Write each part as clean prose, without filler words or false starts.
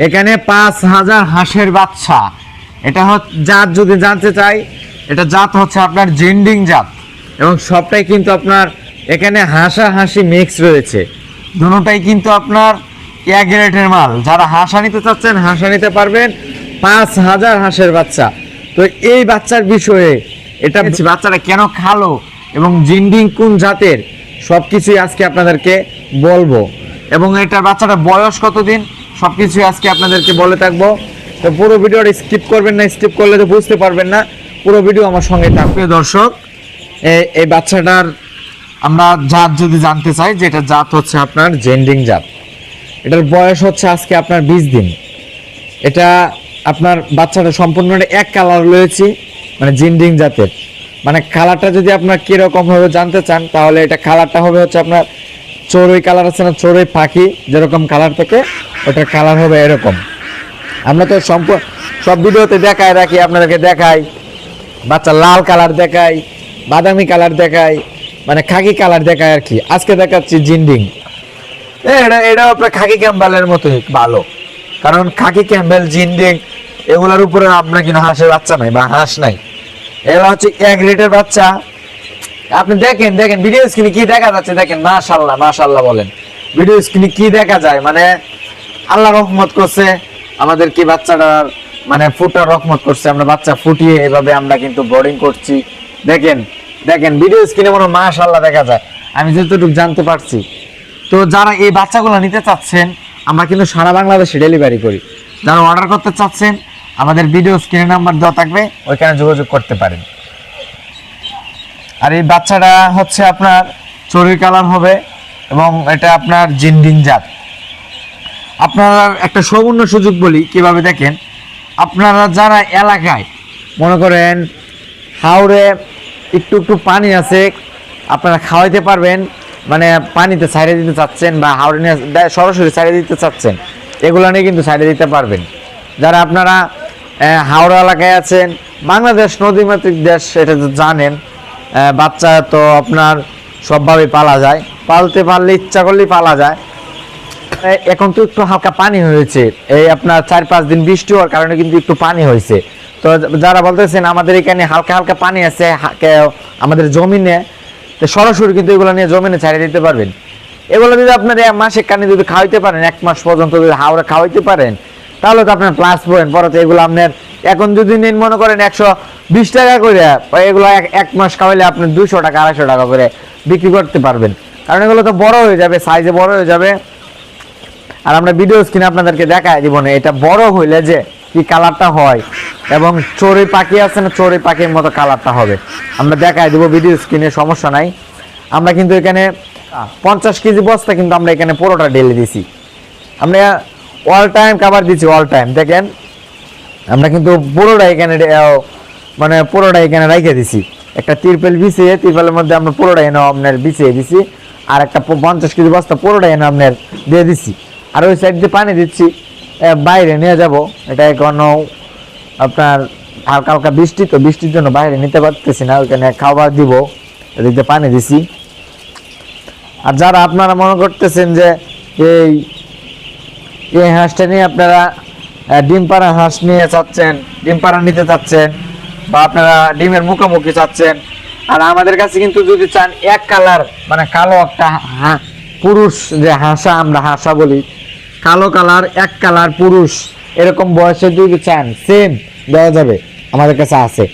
এখানে 5000 হাঁসের বাচ্চা। এটা জাত যদি জানতে চাই, এটা জাত হচ্ছে আপনার জেন্ডিং জাত, এবং সবটাই কিন্তু আপনার এখানে হাঁসি মিক্স রয়েছে। দুটোটাই কিন্তু আপনার এ গ্রেডের মাল। যারা হাঁসা নিতে চাচ্ছেন হাঁসা নিতে পারবেন। 5000 হাঁসের বাচ্চা। তো এই বাচ্চার বিষয়ে এটা বাচ্চাটা কেন খালো এবং জেন্ডিং কোন জাতের সবকিছুই আজকে আপনাদেরকে বলবো, এবং এটার বাচ্চাটা বয়স কতদিন সবকিছু আজকে আপনাদেরকে বলে থাকবো। তো পুরো ভিডিওটা স্কিপ করবেন না, স্কিপ করলে তো বুঝতে পারবেন না। পুরো ভিডিও আমার সঙ্গে থাকবে। দর্শক, এই বাচ্চাটার আমরা জাত যদি জানতে চাই, যেটা জাত হচ্ছে আপনার জেন্ডিং জাত। এটার বয়স হচ্ছে আজকে আপনার 20 দিন। এটা আপনার বাচ্চাটা সম্পূর্ণ এক কালার রয়েছে, মানে জেন্ডিং জাতের। মানে কালারটা যদি আপনার কিরকম ভাবে জানতে চান, তাহলে এটা কালারটা হবে হচ্ছে আপনার চড়ুই কালার আছে না, চড়ুই পাখি যেরকম কালার থাকে ওটার কালার হবে এরকম। আমরা তো সব ভিডিওতে দেখাই রাখি, আপনাদেরকে দেখাই বাচ্চা লাল কালার দেখাই, বাদামি কালার দেখাই, মানে খাকি কালার দেখায় আর কি। আজকে দেখাচ্ছি জেন্ডিং। এটা আপনার খাকি ক্যাম্বেলের মতোই ভালো, কারণ খাকি ক্যাম্বেল জেন্ডিং এগুলোর উপরে আপনার কিন্তু হাঁসের বাচ্চা নাই বা হাঁস নাই। এগুলো হচ্ছে এক রেটের বাচ্চা। আপনি দেখেন ভিডিও স্ক্রিনে কি দেখা যাচ্ছে, দেখেন মাশাআল্লাহ মাশাআল্লাহ বলেন। ভিডিও স্ক্রিনে কি দেখা যায়, মানে আল্লাহ রহমত করছে আমাদের কি বাচ্চাটার, মানে ফুটার রহমত করছে। আমরা বাচ্চা ফুটিয়ে এভাবে আমরা কিন্তু বোর্ডিং করছি। দেখেন ভিডিও স্ক্রিনে মনে মাশাআল্লাহ দেখা যায়, আমি যতটুকু জানতে পারছি। তো যারা এই বাচ্চাগুলো নিতে চাচ্ছেন, আমরা কিন্তু সারা বাংলাদেশে ডেলিভারি করি। যারা অর্ডার করতে চাচ্ছেন, আমাদের ভিডিও স্ক্রিনে নাম্বার দেওয়া থাকবে, ওইখানে যোগাযোগ করতে পারেন। আর এই বাচ্চাটা হচ্ছে আপনার চড়ুই কালার হবে, এবং এটা আপনার জেন্ডিং জাত। আপনারা একটা সুবর্ণ সুযোগ বলি কিভাবে, দেখেন আপনারা যারা এলাকায় মনে করেন হাওড়ে একটু পানি আছে, আপনারা খাওয়াইতে পারবেন, মানে পানিতে সাইডে দিতে চাচ্ছেন বা হাওড়ে নিয়ে সরাসরি সাইডে দিতে চাচ্ছেন, এগুলো নিয়ে কিন্তু সাইডে দিতে পারবেন। যারা আপনারা হাওড়া এলাকায় আছেন, বাংলাদেশ নদীমাতৃক দেশ, এটা তো জানেন। বাচ্চা তো আপনার সবভাবে পালা যায়, পালতে পারলে ইচ্ছা করলেই পালা যায়। এখন তো একটু হালকা পানি হয়েছে, এই আপনার 4-5 দিন বৃষ্টি হওয়ার কারণে কিন্তু একটু পানি হয়েছে। তো যারা বলতেছেন আমাদের এখানে হালকা হালকা পানি আছে আমাদের জমিনে, তো সরাসরি কিন্তু এগুলো নিয়ে জমিনে ছাড়িয়ে দিতে পারবেন। এগুলো যদি আপনার মাসে কানে যদি খাওয়াইতে পারেন, 1 মাস পর্যন্ত যদি হাওড়ে খাওয়াইতে পারেন, তাহলে তো আপনার প্লাস পয়েন্ট পরে। এগুলো আপনার এখন যদি নিন মনে করেন 120 টাকা করে, এগুলো 1 মাস খাওয়াইলে আপনি 200 টাকা 250 টাকা করে বিক্রি করতে পারবেন, কারণ এগুলো তো বড় হয়ে যাবে, সাইজে বড় হয়ে যাবে। আর আমরা ভিডিও স্ক্রিনে আপনাদেরকে দেখাই দিব না এটা বড় হইলে যে কি কালারটা হয়, এবং চড়ুই পাখি আছে না, চড়ুই পাখির মতো কালারটা হবে, আমরা দেখাই দিব ভিডিও স্ক্রিনে, সমস্যা নাই। আমরা কিন্তু এখানে 50 কেজি বস্তা কিন্তু আমরা এখানে পুরোটা ঢেলে দিছি। আমরা অল টাইম খাবার দিচ্ছি, অল টাইম। দেখেন আমরা কিন্তু পুরোটা এখানে মানে পুরোটা এখানে রেখে দিছি। একটা তিরপল বিছিয়ে, তিরপলের মধ্যে আমরা পুরোটা এনে আপনার বিছিয়ে দিছি, আর একটা 50 কেজি বস্তা পুরোটা এনে আপনার দিয়ে দিচ্ছি। আর ওই সাইড দিয়ে পানি দিচ্ছি, বাইরে নিয়ে যাব। এটা এখনো আপনার হালকা হালকা বৃষ্টি, তো বৃষ্টির জন্য বাইরে নিতে পারতেছি না, ওইখানে খাবার দিব, এদিকে পানি দিছি। আর যারা আপনারা মনে করতেছেন যে এই হাঁসটা নিয়ে আপনারা ডিম পাড়া হাঁস নিয়ে চাচ্ছেন, ডিম পাড়া নিতে চাচ্ছেন, বা আপনারা ডিমের মুখোমুখি চাচ্ছেন, আর আমাদের কাছে কিন্তু যদি চান এক কালার, মানে কালো একটা পুরুষ যে হাঁসা, আমরা হাঁসা বলি, কালো কালার এক কালার পুরুষ, এরকম বয়সে যদি চান সেম দেওয়া যাবে, আমাদের কাছে আছে।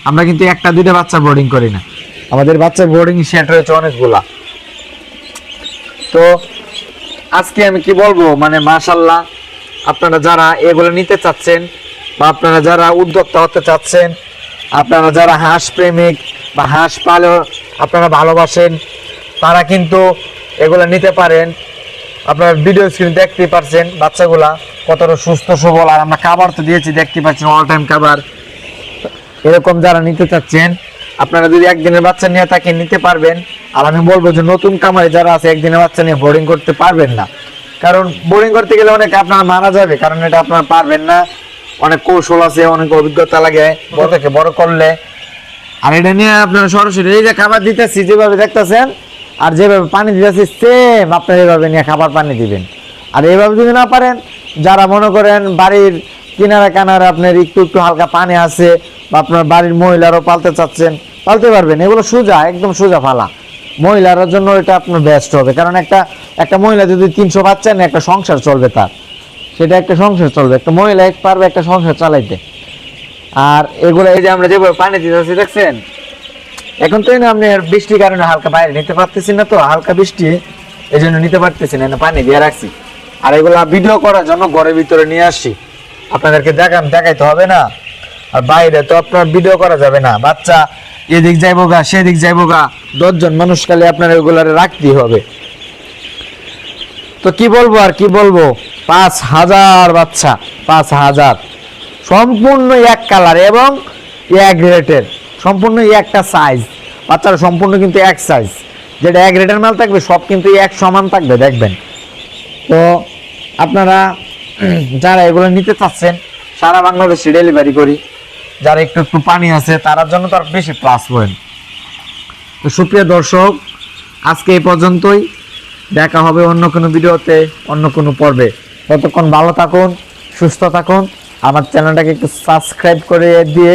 আমরা কিন্তু 1-2 বাচ্চা বোর্ডিং করি না, আমাদের বাচ্চা বোর্ডিং সেট রয়েছে অনেকগুলা। তো আজকে আমি কি বলবো, মানে মাশাআল্লাহ, আপনারা যারা এগুলো নিতে চাচ্ছেন, বা আপনারা যারা উদ্যোক্তা হতে চাচ্ছেন, আপনারা যারা হাঁস প্রেমিক বা হাঁস পালন আপনারা ভালোবাসেন, তারা কিন্তু এগুলো নিতে পারেন। আপনার ভিডিও স্ক্রিন দেখতে পাচ্ছেন বাচ্চাগুলা কতটা সুস্থ সবল, আর আমরা খাবার তো দিয়েছি দেখতে পাচ্ছেন, অল টাইম খাবার। এরকম যারা নিতে চাচ্ছেন, আপনারা যদি একদিনের বাচ্চা নিয়ে থাকেন নিতে পারবেন। আর আমি বলবো যে নতুন কামারে যারা আছে, একদিনের বাচ্চা নিয়ে বোর্ডিং করতে পারবেন না, কারণ বোর্ডিং করতে গেলে অনেক আপনার মারা যাবে, কারণ এটা আপনার পারবেন না, অনেক কৌশল আছে, অনেক অভিজ্ঞতা লাগে বড় থেকে বড় করলে। আর এটা নিয়ে আপনারা সরাসরি এই যে খাবার দিতেছি যেভাবে দেখতেছেন, আর যেভাবে পানি দিতেছি সেম আপনারা এইভাবে নিয়ে খাবার পানি দিবেন। আর এইভাবে যদি না পারেন, যারা মনে করেন বাড়ির কিনারা কানারে আপনার একটু একটু হালকা পানি আছে, বা আপনার বাড়ির মহিলারাও পালতে চাচ্ছেন, পালতে পারবেন। এগুলো সোজা, একদম সোজা ফালা। মহিলার জন্য এটা আপনার বেস্ট হবে, কারণ একটা মহিলা যদি 300 বাচ্চা নেয়, একটা সংসার চলবে তার, সেটা একটা সংসার চলবে, একটা মহিলা পারবে একটা সংসার চালাইতে। আর এগুলো এই যে আমরা যেভাবে পানি দিতেছি দেখছেন, এখন তো আপনি বৃষ্টির কারণে হালকা বাইরে নিতে পারতেছি না, তো হালকা বৃষ্টি এই জন্য নিতে পারতেছি না, পানি দিয়ে রাখছি। আর এগুলা ভিডিও করার জন্য ঘরের ভিতরে নিয়ে আসছি, আপনাদেরকে দেখাইতে হবে না। আর বাইরে তো আপনার ভিডিও করা যাবে না, বাচ্চা এদিক যাইবো গা সেদিক যাইবো গা, 10 জন মানুষ খালি আপনার এগুলারে রাখতেই হবে। তো কি বলবো আর কি বলবো, 5000 বাচ্চা, 5000 সম্পূর্ণ এক কালার এবং এক রেটের, সম্পূর্ণ একটা সাইজ, বাচ্চারা সম্পূর্ণ কিন্তু এক সাইজ, যেটা এক রেটের মাল থাকবে সব কিন্তু এক সমান থাকবে দেখবেন। তো আপনারা যারা এগুলো নিতে চাচ্ছেন, সারা বাংলাদেশে ডেলিভারি করি, যারা একটু একটু পানি আছে তার জন্য তো আর বেশি প্লাস পয়েন্ট। তো সুপ্রিয় দর্শক, আজকে এই পর্যন্তই, দেখা হবে অন্য কোনো ভিডিওতে, অন্য কোনো পর্বে। ততক্ষণ ভালো থাকুন, সুস্থ থাকুন, আমার চ্যানেলটাকে একটু সাবস্ক্রাইব করে দিয়ে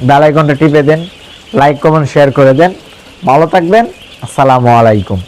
বেল আইকনটা টিপে দেন, লাইক কমেন্ট শেয়ার করে দেন। ভালো থাকবেন, আসসালামু আলাইকুম।